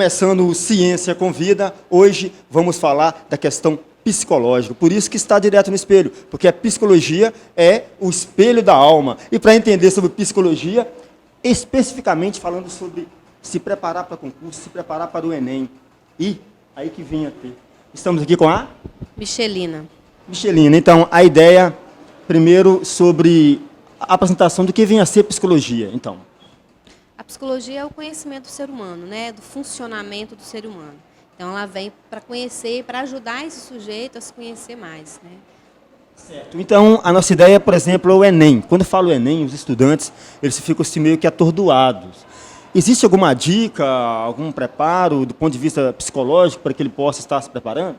começando o Ciência com Vida, hoje vamos falar da questão psicológica. Por isso que está direto no espelho, porque a psicologia é o espelho da alma. E para entender sobre psicologia, especificamente falando sobre se preparar para concurso, se preparar para o Enem. E aí que vem a ter. Estamos aqui com a Michelina. Michelina. Então, a ideia, primeiro, sobre a apresentação do que vem a ser psicologia. Então, A psicologia é o conhecimento do ser humano, né? Do funcionamento do ser humano. Então, ela vem para conhecer e para ajudar esse sujeito a se conhecer mais, né? certo. Então, a nossa ideia, por exemplo, é o Enem. Quando eu falo Enem, os estudantes, eles ficam assim, meio que atordoados. Existe alguma dica, algum preparo do ponto de vista psicológico para que ele possa estar se preparando?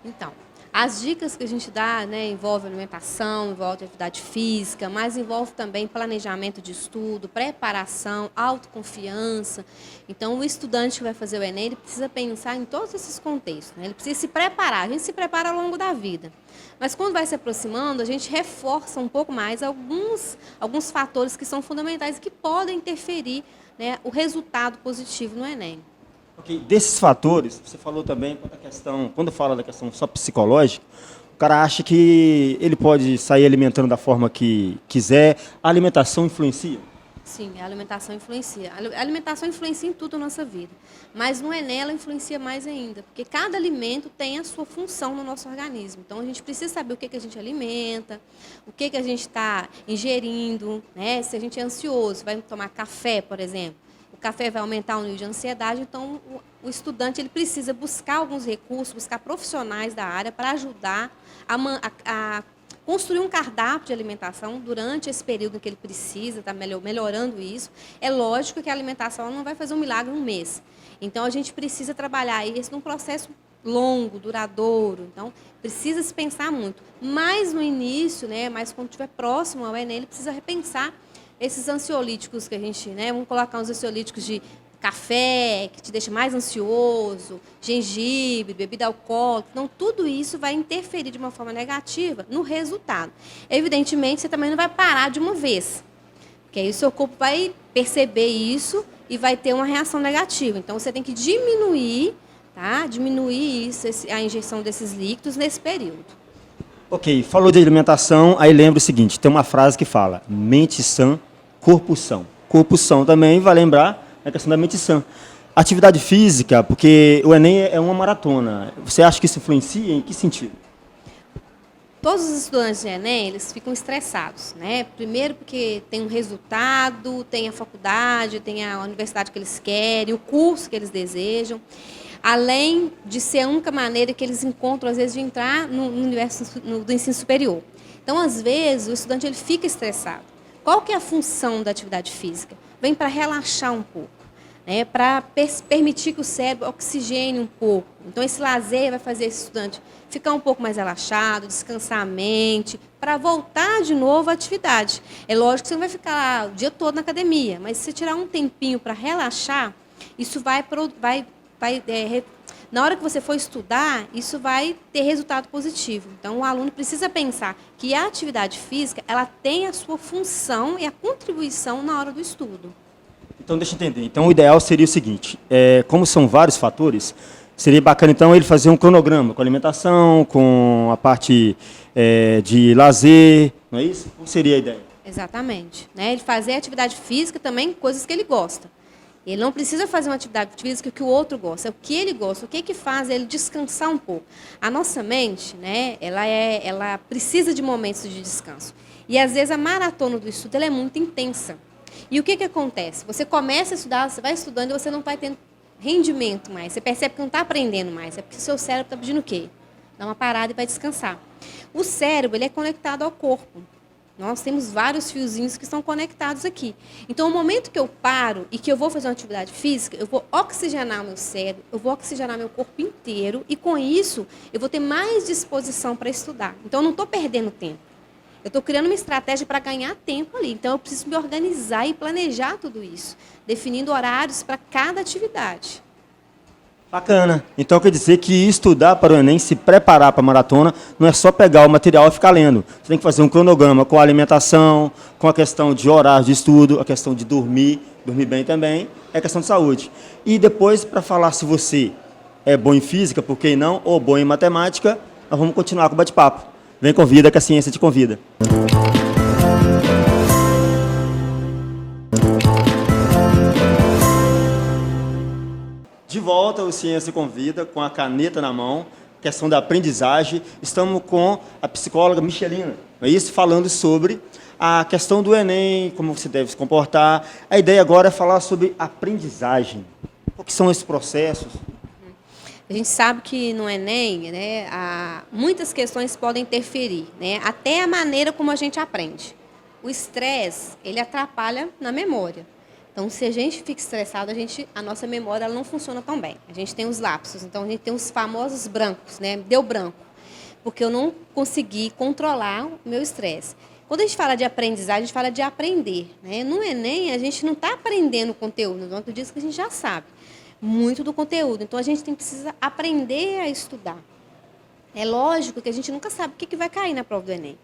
Então, as dicas que a gente dá, né, envolve alimentação, envolve atividade física, mas envolve também planejamento de estudo, preparação, autoconfiança. Então, o estudante que vai fazer o Enem, ele precisa pensar em todos esses contextos, né? Ele precisa se preparar. A gente se prepara ao longo da vida. Mas quando vai se aproximando, a gente reforça um pouco mais alguns fatores que são fundamentais e que podem interferir, né, o resultado positivo no Enem. Okay. Desses fatores, você falou também quando fala da questão só psicológica, o cara acha que ele pode sair alimentando da forma que quiser. A alimentação influencia? Sim, a alimentação influencia. A alimentação influencia em tudo na nossa vida. Mas no Enem ela influencia mais ainda, porque cada alimento tem a sua função no nosso organismo. Então a gente precisa saber o que a gente alimenta, o que a gente está ingerindo, né? Se a gente é ansioso, vai tomar café, por exemplo. O café vai aumentar o nível de ansiedade, então o estudante ele precisa buscar alguns recursos, buscar profissionais da área para ajudar a construir um cardápio de alimentação durante esse período em que ele precisa, está melhorando isso. É lógico que a alimentação não vai fazer um milagre em um mês. Então, a gente precisa trabalhar isso num processo longo, duradouro. Então, precisa se pensar muito. Mas no início, né, mas quando estiver próximo ao Enem, ele precisa repensar esses ansiolíticos que a gente, né, vamos colocar uns ansiolíticos de café, que te deixa mais ansioso, gengibre, bebida alcoólica. Então, tudo isso vai interferir de uma forma negativa no resultado. Evidentemente, você também não vai parar de uma vez, porque aí o seu corpo vai perceber isso e vai ter uma reação negativa. Então, você tem que diminuir, tá? Diminuir isso, a injeção desses líquidos nesse período. Ok, falou de alimentação, aí lembra o seguinte, tem uma frase que fala, mente sã, corpo são. Corpo são também vai lembrar a questão da mente sã. Atividade física, porque o Enem é uma maratona. Você acha que isso influencia? Em que sentido? Todos os estudantes de Enem, eles ficam estressados, né? Primeiro porque tem um resultado, tem a faculdade, tem a universidade que eles querem, o curso que eles desejam. Além de ser a única maneira que eles encontram, às vezes, de entrar no universo do ensino superior. Então, às vezes, o estudante ele fica estressado. Qual que é a função da atividade física? Vem para relaxar um pouco, né? Para permitir que o cérebro oxigene um pouco. Então, esse lazer vai fazer esse estudante ficar um pouco mais relaxado, descansar a mente, para voltar de novo à atividade. É lógico que você não vai ficar lá o dia todo na academia, mas se você tirar um tempinho para relaxar, isso na hora que você for estudar, isso vai ter resultado positivo. Então, o aluno precisa pensar que a atividade física ela tem a sua função e a contribuição na hora do estudo. Então, deixa eu entender. Então, o ideal seria o seguinte, como são vários fatores, seria bacana, então, ele fazer um cronograma com alimentação, com a parte de lazer, não é isso? Qual seria a ideia? Exatamente. Né? Ele fazer atividade física também, coisas que ele gosta. Ele não precisa fazer uma atividade física que o outro gosta, é o que ele gosta, o que faz ele descansar um pouco. A nossa mente, né, ela precisa de momentos de descanso. E, às vezes, a maratona do estudo ela é muito intensa. E o que acontece? Você começa a estudar, você vai estudando e você não vai tendo rendimento mais. Você percebe que não está aprendendo mais. É porque o seu cérebro está pedindo o quê? Dá uma parada e vai descansar. O cérebro ele é conectado ao corpo. Nós temos vários fiozinhos que estão conectados aqui. Então, no momento que eu paro e que eu vou fazer uma atividade física, eu vou oxigenar meu cérebro, eu vou oxigenar meu corpo inteiro e, com isso, eu vou ter mais disposição para estudar. Então, eu não estou perdendo tempo. Eu estou criando uma estratégia para ganhar tempo ali. Então, eu preciso me organizar e planejar tudo isso, definindo horários para cada atividade. Bacana. Então, quer dizer que estudar para o Enem, se preparar para a maratona, não é só pegar o material e ficar lendo. Você tem que fazer um cronograma com a alimentação, com a questão de horário de estudo, a questão de dormir, dormir bem também, é questão de saúde. E depois, para falar se você é bom em física, por que não, ou bom em matemática, nós vamos continuar com o bate-papo. Vem, convida, que a ciência te convida. De volta, o Ciência Convida, com a caneta na mão, questão da aprendizagem. Estamos com a psicóloga Michelina, não é isso? Falando sobre a questão do Enem, como você deve se comportar. A ideia agora é falar sobre aprendizagem. O que são esses processos? A gente sabe que no Enem, né, muitas questões podem interferir, né, até a maneira como a gente aprende. O estresse, ele atrapalha na memória. Então, se a gente fica estressado, a nossa memória ela não funciona tão bem. A gente tem os lapsos, então a gente tem os famosos brancos, né? Deu branco, porque eu não consegui controlar o meu estresse. Quando a gente fala de aprendizagem, a gente fala de aprender, né? No Enem, a gente não está aprendendo o conteúdo, não diz que a gente já sabe muito do conteúdo. Então, a gente precisa aprender a estudar. É lógico que a gente nunca sabe o que vai cair na prova do Enem.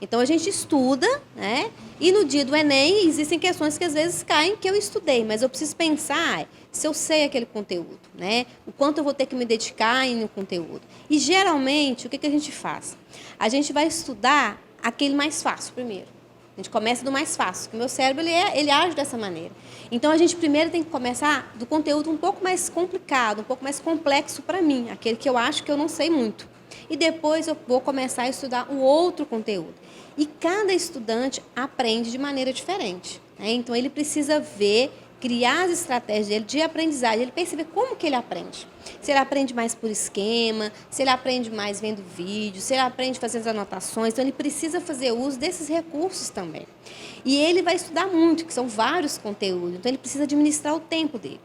Então, a gente estuda, né? E no dia do Enem, existem questões que às vezes caem que eu estudei, mas eu preciso pensar se eu sei aquele conteúdo, né? O quanto eu vou ter que me dedicar no conteúdo. E, geralmente, o que a gente faz? A gente vai estudar aquele mais fácil primeiro. A gente começa do mais fácil, porque o meu cérebro ele age dessa maneira. Então, a gente primeiro tem que começar do conteúdo um pouco mais complicado, um pouco mais complexo para mim, aquele que eu acho que eu não sei muito. E depois eu vou começar a estudar o outro conteúdo. E cada estudante aprende de maneira diferente, né? Então, ele precisa ver, criar as estratégias dele de aprendizagem, ele perceber como que ele aprende. Se ele aprende mais por esquema, se ele aprende mais vendo vídeo, se ele aprende fazendo anotações. Então, ele precisa fazer uso desses recursos também. E ele vai estudar muito, que são vários conteúdos. Então, ele precisa administrar o tempo dele.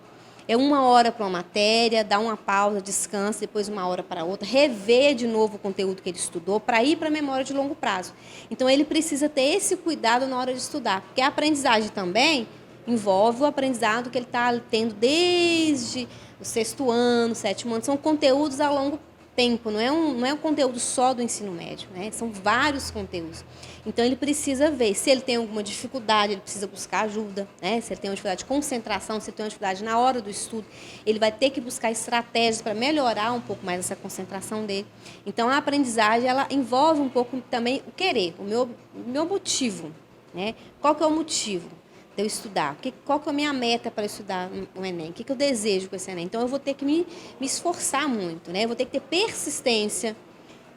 É 1 hora para uma matéria, dá uma pausa, descansa, depois 1 hora para outra, rever de novo o conteúdo que ele estudou para ir para a memória de longo prazo. Então, ele precisa ter esse cuidado na hora de estudar, porque a aprendizagem também envolve o aprendizado que ele está tendo desde o 6º ano, 7º ano. São conteúdos a longo tempo, não é um conteúdo só do ensino médio, né? São vários conteúdos. Então, ele precisa ver se ele tem alguma dificuldade, ele precisa buscar ajuda, né? Se ele tem uma dificuldade de concentração, se ele tem uma dificuldade na hora do estudo, ele vai ter que buscar estratégias para melhorar um pouco mais essa concentração dele. Então, a aprendizagem, ela envolve um pouco também o querer, o meu motivo, né? Qual que é o motivo de eu estudar? Qual que é a minha meta para estudar o Enem? O que eu desejo com esse Enem? Então, eu vou ter que me esforçar muito, né? Eu vou ter que ter persistência,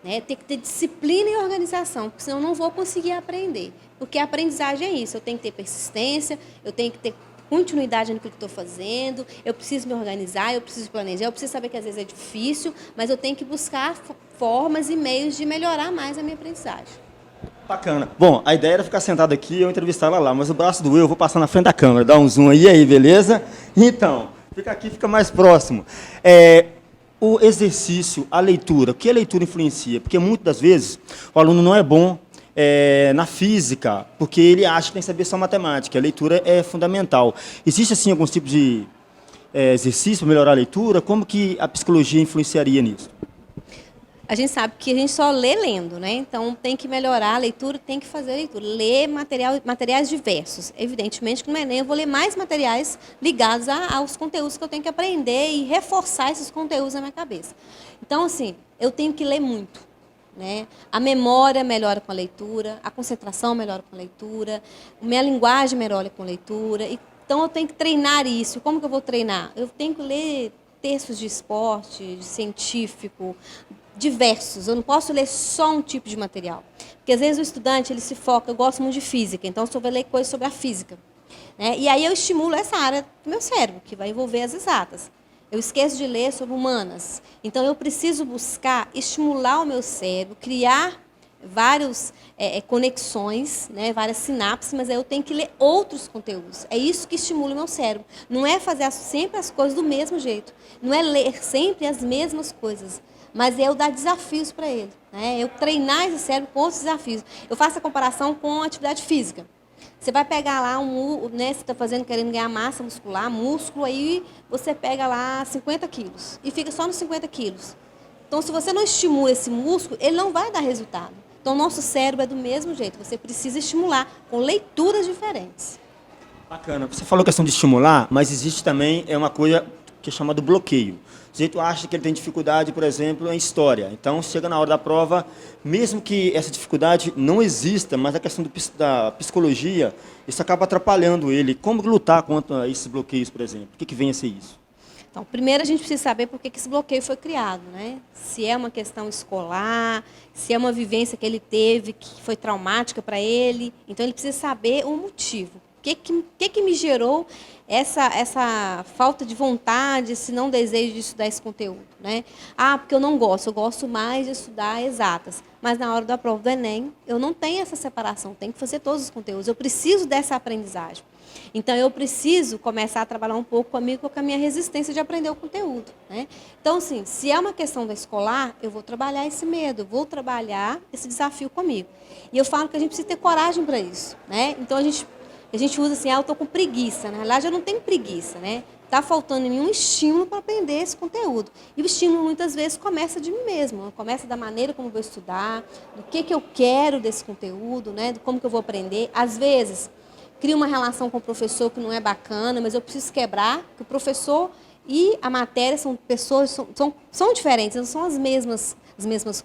né? Ter que ter disciplina e organização, porque senão eu não vou conseguir aprender. Porque a aprendizagem é isso, eu tenho que ter persistência, eu tenho que ter continuidade no que eu estou fazendo, eu preciso me organizar, eu preciso planejar, eu preciso saber que às vezes é difícil, mas eu tenho que buscar formas e meios de melhorar mais a minha aprendizagem. Bacana. Bom, a ideia era ficar sentado aqui e eu entrevistar ela lá, mas o braço doeu, eu vou passar na frente da câmera, dar um zoom aí, beleza? Então, fica aqui, fica mais próximo. O exercício, a leitura, o que a leitura influencia? Porque muitas das vezes o aluno não é bom na física, porque ele acha que tem que saber só matemática. A leitura é fundamental. Existe, assim, alguns tipos de exercício para melhorar a leitura? Como que a psicologia influenciaria nisso? A gente sabe que a gente só lê lendo, né? Então, tem que melhorar a leitura, tem que fazer a leitura. Ler materiais diversos. Evidentemente que no Enem eu vou ler mais materiais ligados aos conteúdos que eu tenho que aprender e reforçar esses conteúdos na minha cabeça. Então, assim, eu tenho que ler muito, né? A memória melhora com a leitura, a concentração melhora com a leitura, a minha linguagem melhora com a leitura. Então, eu tenho que treinar isso. Como que eu vou treinar? Eu tenho que ler textos de esporte, de científico, diversos. Eu não posso ler só um tipo de material. Porque, às vezes, o estudante ele se foca, eu gosto muito de física, então eu só vou ler coisas sobre a física, né? E aí eu estimulo essa área do meu cérebro, que vai envolver as exatas. Eu esqueço de ler sobre humanas. Então, eu preciso buscar estimular o meu cérebro, criar várias conexões, né, várias sinapses, mas aí eu tenho que ler outros conteúdos. É isso que estimula o meu cérebro. Não é fazer sempre as coisas do mesmo jeito. Não é ler sempre as mesmas coisas. Mas é eu dar desafios para ele, né? Eu treinar esse cérebro com outros desafios. Eu faço a comparação com a atividade física. Você vai pegar lá, né, você está querendo ganhar massa muscular, músculo, aí você pega lá 50 quilos e fica só nos 50 quilos. Então, se você não estimula esse músculo, ele não vai dar resultado. Então, o nosso cérebro é do mesmo jeito. Você precisa estimular com leituras diferentes. Bacana. Você falou questão de estimular, mas existe também uma coisa que é chamada bloqueio. O sujeito acha que ele tem dificuldade, por exemplo, em história. Então, chega na hora da prova, mesmo que essa dificuldade não exista, mas a questão da psicologia, isso acaba atrapalhando ele. Como lutar contra esses bloqueios, por exemplo? O que vem a ser isso? Então, primeiro a gente precisa saber por que esse bloqueio foi criado, né? Se é uma questão escolar, se é uma vivência que ele teve que foi traumática para ele. Então, ele precisa saber o motivo. O que me gerou essa falta de vontade, esse não desejo de estudar esse conteúdo, né? Ah, porque eu gosto mais de estudar exatas. Mas na hora da prova do Enem, eu não tenho essa separação, tenho que fazer todos os conteúdos. Eu preciso dessa aprendizagem. Então, eu preciso começar a trabalhar um pouco comigo com a minha resistência de aprender o conteúdo, né? Então, assim, se é uma questão da escolar, eu vou trabalhar esse medo, eu vou trabalhar esse desafio comigo. E eu falo que a gente precisa ter coragem para isso, né? Então, a gente usa assim, eu estou com preguiça. Na realidade, eu não tenho preguiça, né? Está faltando em mim um estímulo para aprender esse conteúdo. E o estímulo, muitas vezes, começa de mim mesmo. Começa da maneira como eu vou estudar, do que eu quero desse conteúdo, né? De como que eu vou aprender. Às vezes, cria uma relação com o professor que não é bacana, mas eu preciso quebrar, que o professor e a matéria são pessoas, são diferentes, não são as mesmas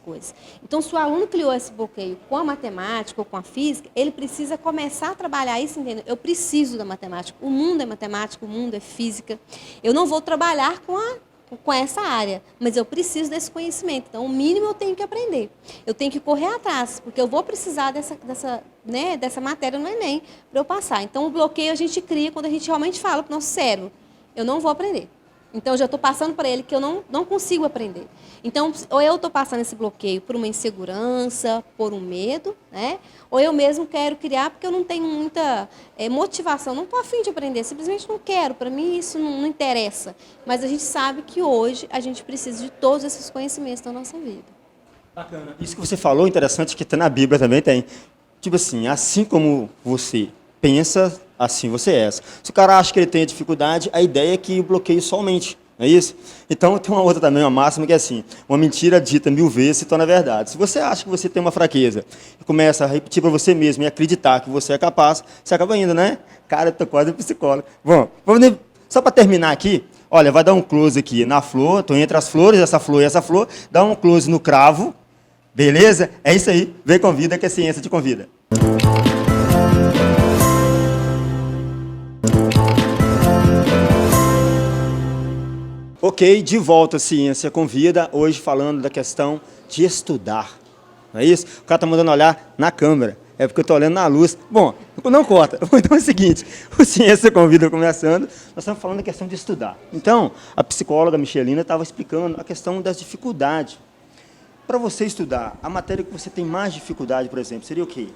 coisas. Então, se o aluno criou esse bloqueio com a matemática ou com a física, ele precisa começar a trabalhar isso, entendeu? Eu preciso da matemática. O mundo é matemática, o mundo é física. Eu não vou trabalhar com essa área, mas eu preciso desse conhecimento. Então, o mínimo eu tenho que aprender. Eu tenho que correr atrás, porque eu vou precisar dessa matéria no Enem para eu passar. Então, o bloqueio a gente cria quando a gente realmente fala para o nosso cérebro, eu não vou aprender. Então, eu já estou passando para ele que eu não consigo aprender. Então, ou eu estou passando esse bloqueio por uma insegurança, por um medo, né? Ou eu mesmo quero criar porque eu não tenho muita motivação, não estou afim de aprender, simplesmente não quero, para mim isso não interessa. Mas a gente sabe que hoje a gente precisa de todos esses conhecimentos na nossa vida. Bacana. Isso que você falou, interessante, que está na Bíblia também tem. Tipo assim como você pensa, assim você é. Se o cara acha que ele tem dificuldade, a ideia é que o bloqueio somente. Não é isso? Então, tem uma outra também, uma máxima, que é assim: uma mentira dita 1000 vezes se torna verdade. Se você acha que você tem uma fraqueza e começa a repetir para você mesmo e acreditar que você é capaz, você acaba indo, né? Cara, eu tô quase psicólogo. Bom, só para terminar aqui, olha, vai dar um close aqui na flor, estou entre as flores, essa flor e essa flor, dá um close no cravo, beleza? É isso aí, vem convida que a ciência te convida. Ok, de volta a Ciência Convida, hoje falando da questão de estudar. Não é isso? O cara está mandando olhar na câmera, é porque eu estou olhando na luz. Bom, não corta. Então é o seguinte, o Ciência Convida começando, nós estamos falando da questão de estudar. Então, a psicóloga Michelina estava explicando a questão das dificuldades. Para você estudar, a matéria que você tem mais dificuldade, por exemplo, seria o quê?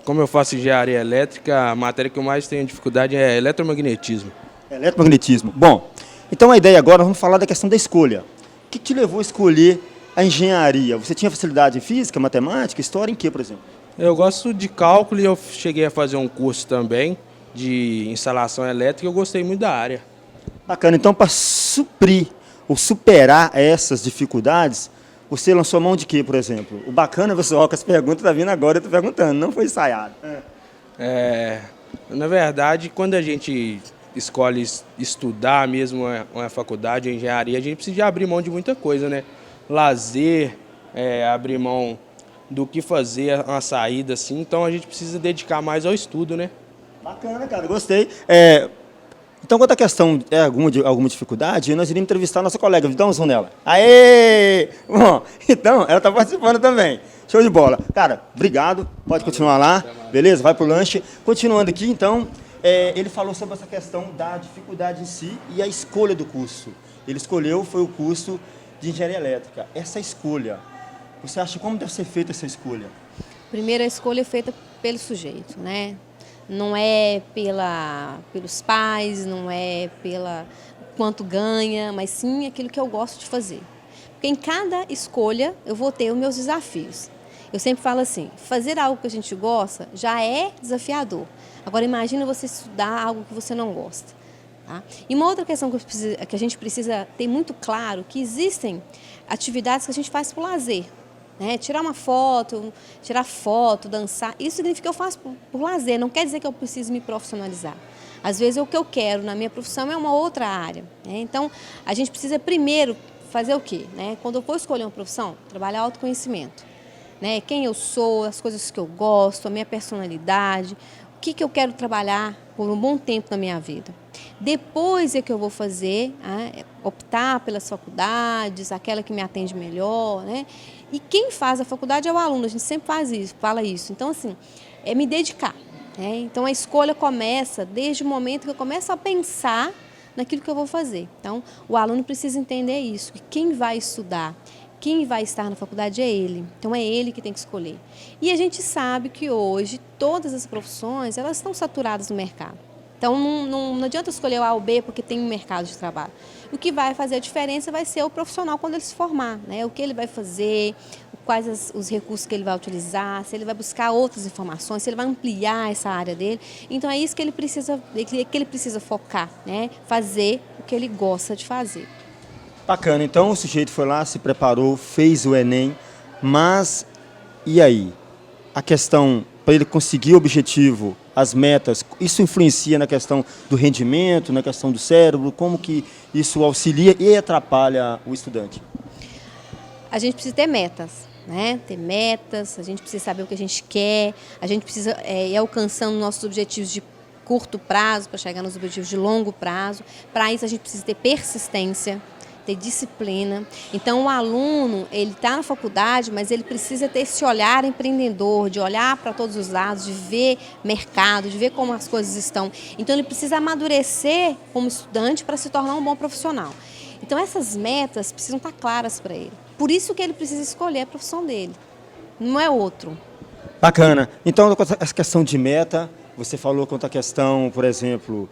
Como eu faço engenharia elétrica, a matéria que eu mais tenho dificuldade é eletromagnetismo. Eletromagnetismo. Bom, então a ideia agora, vamos falar da questão da escolha. O que te levou a escolher a engenharia? Você tinha facilidade em física, matemática, história, em quê, por exemplo? Eu gosto de cálculo e eu cheguei a fazer um curso também de instalação elétrica e eu gostei muito da área. Bacana. Então, para suprir ou superar essas dificuldades, você lançou mão de quê, por exemplo? O bacana, pessoal, que as perguntas estão vindo agora, eu estou perguntando, não foi ensaiado. Na verdade, quando a gente escolhe estudar mesmo uma faculdade, uma engenharia, a gente precisa abrir mão de muita coisa, né? Lazer, abrir mão do que fazer, uma saída assim, então a gente precisa dedicar mais ao estudo, né? Bacana, cara, gostei. Então, quanto à questão alguma dificuldade, nós iríamos entrevistar a nossa colega, então, Zonella. Aê! Bom, então, ela está participando também. Show de bola. Cara, obrigado, pode continuar lá, beleza? Vai pro lanche. Continuando aqui, então, ele falou sobre essa questão da dificuldade em si e a escolha do curso. Ele escolheu, foi o curso de engenharia elétrica. Essa escolha, você acha como deve ser feita essa escolha? Primeiro, a escolha é feita pelo sujeito, né? Não é pelos pais, não é pela quanto ganha, mas sim aquilo que eu gosto de fazer. Porque em cada escolha eu vou ter os meus desafios. Eu sempre falo assim, fazer algo que a gente gosta já é desafiador. Agora imagina você estudar algo que você não gosta. Tá? E uma outra questão que a gente precisa ter muito claro, que existem atividades que a gente faz por lazer. né? Tirar uma foto, tirar foto, dançar, isso significa que eu faço por lazer, não quer dizer que eu preciso me profissionalizar. Às vezes o que eu quero na minha profissão é uma outra área, né? Então, a gente precisa primeiro fazer o quê? Né? Quando eu for escolher uma profissão, trabalhar autoconhecimento, né? Quem eu sou, as coisas que eu gosto, a minha personalidade, o que eu quero trabalhar por um bom tempo na minha vida. Depois é que eu vou fazer, optar pelas faculdades, aquela que me atende melhor, né? E quem faz a faculdade é o aluno, a gente sempre fala isso. Então, assim, é me dedicar. Então, a escolha começa desde o momento que eu começo a pensar naquilo que eu vou fazer. Então, o aluno precisa entender isso, que quem vai estudar, quem vai estar na faculdade é ele. Então, é ele que tem que escolher. E a gente sabe que hoje todas as profissões elas estão saturadas no mercado. Então, não adianta escolher o A ou B porque tem um mercado de trabalho. O que vai fazer a diferença vai ser o profissional quando ele se formar, né? O que ele vai fazer, quais os recursos que ele vai utilizar, se ele vai buscar outras informações, se ele vai ampliar essa área dele. Então, é isso que ele precisa focar, né? Fazer o que ele gosta de fazer. Bacana, então o sujeito foi lá, se preparou, fez o Enem, mas e aí? A questão, para ele conseguir o objetivo, as metas, isso influencia na questão do rendimento, na questão do cérebro, como que isso auxilia e atrapalha o estudante? A gente precisa ter metas, né? Ter metas, a gente precisa saber o que a gente quer, a gente precisa ir alcançando nossos objetivos de curto prazo para chegar nos objetivos de longo prazo. Para isso a gente precisa ter persistência, ter disciplina. Então, o aluno, ele está na faculdade, mas ele precisa ter esse olhar empreendedor, de olhar para todos os lados, de ver mercado, de ver como as coisas estão. Então, ele precisa amadurecer como estudante para se tornar um bom profissional. Então, essas metas precisam estar claras para ele. Por isso que ele precisa escolher a profissão dele, não é outro. Bacana. Então, essa questão de meta, você falou quanto à questão, por exemplo,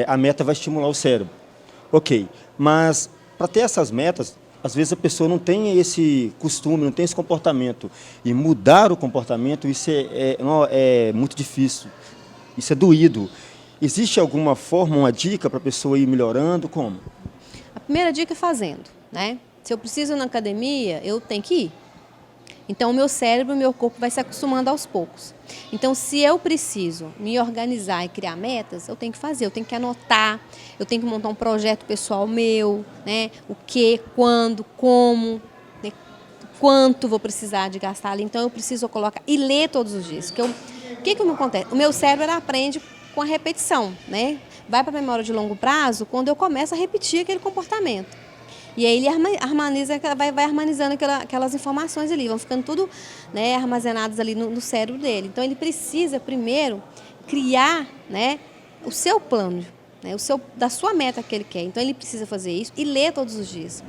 a meta vai estimular o cérebro. Ok, mas para ter essas metas, às vezes a pessoa não tem esse costume, não tem esse comportamento. E mudar o comportamento, isso é muito difícil. Isso é doído. Existe alguma forma, uma dica para a pessoa ir melhorando? Como? A primeira dica é fazendo, né? Se eu preciso ir na academia, eu tenho que ir. Então, o meu cérebro, o meu corpo vai se acostumando aos poucos. Então, se eu preciso me organizar e criar metas, eu tenho que fazer, eu tenho que anotar, eu tenho que montar um projeto pessoal meu, né? O que, quando, como, né? Quanto vou precisar de gastar ali. Então, eu preciso colocar e ler todos os dias. O que me acontece? O meu cérebro aprende com a repetição, né? Vai para a memória de longo prazo quando eu começo a repetir aquele comportamento. E aí ele vai harmonizando aquelas informações ali, vão ficando tudo, né, armazenadas ali no cérebro dele. Então ele precisa primeiro criar, né, o seu plano, né, da sua meta que ele quer. Então ele precisa fazer isso e ler todos os dias.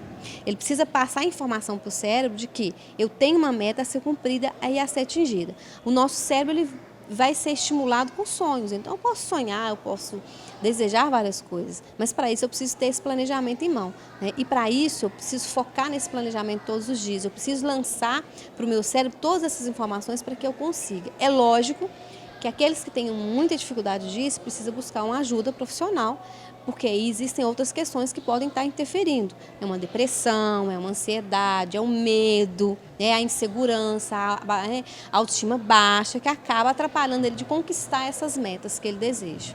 Ele precisa passar a informação para o cérebro de que eu tenho uma meta a ser cumprida e a ser atingida. O nosso cérebro ele vai ser estimulado com sonhos. Então eu posso sonhar, eu posso desejar várias coisas, mas para isso eu preciso ter esse planejamento em mão, né? E para isso eu preciso focar nesse planejamento todos os dias, eu preciso lançar para o meu cérebro todas essas informações para que eu consiga. É lógico que aqueles que têm muita dificuldade disso precisam buscar uma ajuda profissional, porque aí existem outras questões que podem estar interferindo. É uma depressão, é uma ansiedade, é um medo, é a insegurança, a autoestima baixa, que acaba atrapalhando ele de conquistar essas metas que ele deseja.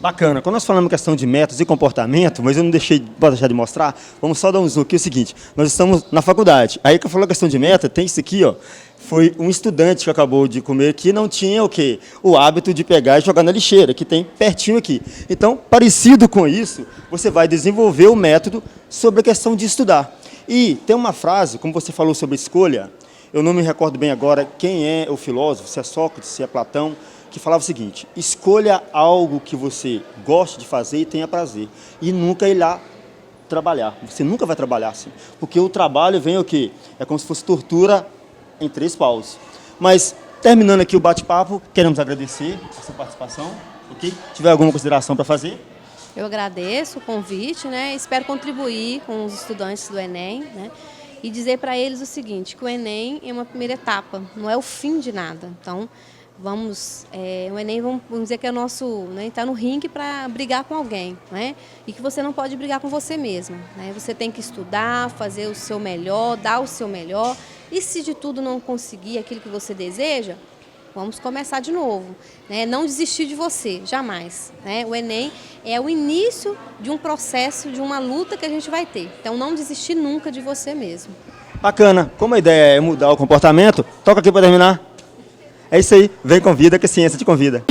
Bacana. Quando nós falamos questão de metas e comportamento, mas eu não deixei de mostrar, vamos só dar um zoom aqui, é o seguinte, nós estamos na faculdade. Aí que eu falo a questão de meta, tem isso aqui, ó, foi um estudante que acabou de comer que não tinha o quê? O hábito de pegar e jogar na lixeira, que tem pertinho aqui. Então, parecido com isso, você vai desenvolver o método sobre a questão de estudar. E tem uma frase, como você falou sobre escolha, eu não me recordo bem agora quem é o filósofo, se é Sócrates, se é Platão, que falava o seguinte: escolha algo que você goste de fazer e tenha prazer, e nunca ir lá trabalhar. Você nunca vai trabalhar assim, porque o trabalho vem o quê? É como se fosse tortura em 3 paus. Mas, terminando aqui o bate-papo, queremos agradecer a sua participação, ok? Se tiver alguma consideração para fazer? Eu agradeço o convite, né? Espero contribuir com os estudantes do Enem, né? E dizer para eles o seguinte, que o Enem é uma primeira etapa, não é o fim de nada. Então, o Enem, vamos dizer que é o nosso, né, está no ringue para brigar com alguém, né? E que você não pode brigar com você mesma, né? Você tem que estudar, fazer o seu melhor, dar o seu melhor, e se de tudo não conseguir aquilo que você deseja, vamos começar de novo, né? Não desistir de você, jamais, né? O Enem é o início de um processo, de uma luta que a gente vai ter, então não desistir nunca de você mesmo. Bacana. Como a ideia é mudar o comportamento, toca aqui para terminar. É isso aí. Vem, convida, que a ciência te convida.